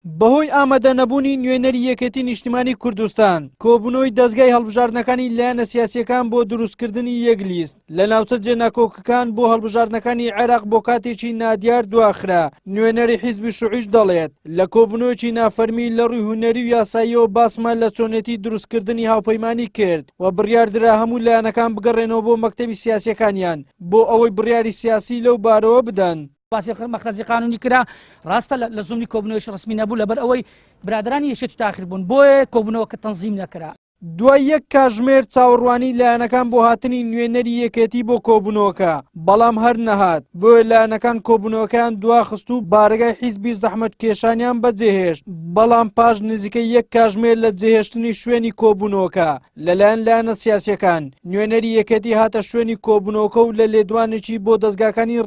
بەهۆی ئامادەنەبوونی نوێنەری یەکێتی نیشتیمانی کوردستان کۆبوونەوەی دەستگای هەڵبژاردنەکانی لایەنە سیاسیەکان بۆ دروستکردنی یەک لیست لە ناوچە جێناکۆکەکان بۆ هەڵبژاردنەکانی عێراق بۆ کاتێکی نادیار دواخرا. نوێنەری حیزبی شوعیش دەڵێت لە کۆبوونەوەیەکی نافەرمی لە ڕووی هونەری و یاساییەوە باسمان لە چۆنێتی دروستکردنی هاوپەیمانی کرد و بڕیاردرا هەموو لایەنەکان بگەڕێنەوە بۆ مەکتەبی سیاسیەکانیان بۆ ئەوەی بڕیاری سیاسی لەو بارەوە بدەن. باسی مەخرەجی قانونی کرا ڕاستە لە زومنی کۆبوونەوەیەکی ڕسمی نەبوو لەبەر ئەوەی برادرانی یەکێتی تاخیر بوون بۆیە کۆبوونەوەکە تەنزیم نەکرا. دوای یەک کاتژمێر چاوەڕوانی لایەنەکان بۆ هاتنی نوێنەری یەکێتی بۆ کۆبوونەوەکە بەڵام هەر نەهات بۆیە لایەنەکان کۆبوونەوەکان دواخست و بارگای حیزبی زەحمەت کێشانیان بەجێهێشت بەڵام پاش نزیکەی یەک کاتژمێر لە جێهێشتنی شوێنی کۆبوونەوەکە لەلایەن لایەنە سیاسیەکان نوێنەری یەکێتی هاتە شوێنی کۆبوونەوەکە و لە لێدوانێکی بۆ دەستگاکانی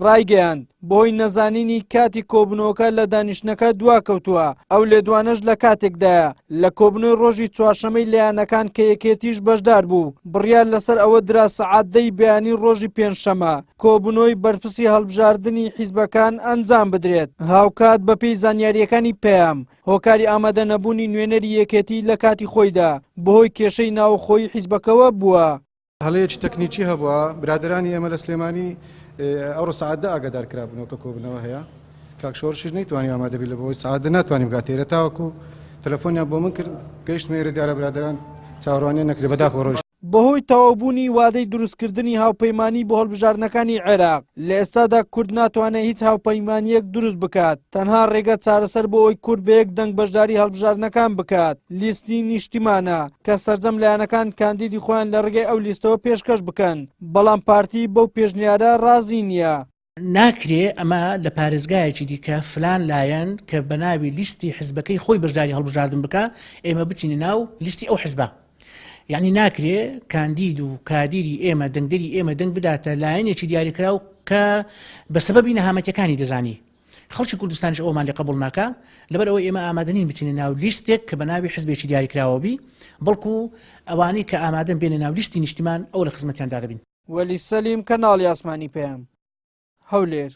ڕایگەیاند بۆی نەزانینی کاتی کۆبوونەوەکە لە دانیشتنەکە دواکەوتووە. ئەو لێدوانەش لە کاتێکدایە لە کۆبوونەوەی ڕۆژی چوارشەمەی لایەنەکان کە یەکێتیش بەشدار بوو بڕیار لەسەر ئەوە درا سەعاتدەی بەیانی ڕۆژی پێنجشەمە کۆبوونەوەی بەرپرسی هەڵبژاردننی حیزبەکان ئەنجام بدرێت. هاوکات بەپێی زانیاریەکانی پێیام هۆکاری ئامادە نەبوونی نوێنەری یەکێتی لە کاتی خۆیدا بەهۆی کێشەی ناوخۆی حیزبەکەوە بووە. هەڵەیەکی تەکنیکی هەبووە برادرانی ئێمە لە سلێمانی ئەو سعاتدا ئاگادار کرابوونەوە کە کۆبوونەوە هەیە کاک شۆڕشیش نەیتوانی ئامادەبی لە بۆی سعاتدا ناتوانیم گاتێرە تاوەکو تەلەفۆنیان بۆ من کرد گەیشتمە ئێرە دیارە برادران چاوەڕوانیان نەکرد بەداخەوە ڕۆژ بەهۆی تەواوبوونی وادەی دروستکردنی هاوپەیمانی بۆ هەڵبژاردنەکانی عێراق لە ئێستادا کورد ناتوانێت هیچ هاوپەیمانیەک دروست بکات تەنها ڕێگە چارەسەر بۆ ئەوی کورد بە یەک دەنگ بەشداری هەڵبژاردنەکان بکات. لیستی نیشتیمانە کە سەرجەم لایەنەکان کاندیدی خۆیان لە ڕێگەی ئەو لیستەوە پێشکەش بکەن بەڵام پارتی بەو پێشنیارە ڕازی نییە. ناکرێ ئەمە لە پارێزگایەکی دیکە فلان لایەن کە بە ناوی لیستی حزبەکەی خۆی بەشداری هەڵبژاردن بکە ئێمە بچینە ناو لیستی ئەو حزبە. یعنی ناکرێ کاندید و کادیری ئێمە دەنگدەری ئێمە دەنگ بداتە لایەنێکی دیاریکراو کە بە سەبەبی نەهامەتیەکانی دەزانی. خەڵکی کوردستانیش ئەومان لێ قبوڵ ناکە لەبەر ئەوەی ئێمە ئامادەنین بچینە ناو لیستێک کە بە ناوی حزبێکی دیاریکراوەبی بەڵکو ئەوانەی کە ئامادەن بێنە ناو لیستی نیشتیمان ئەو لە خزمەتیاندا دەبین. وەلی سەلیم کەناڵی ئاسمانی پێیام هەولێر.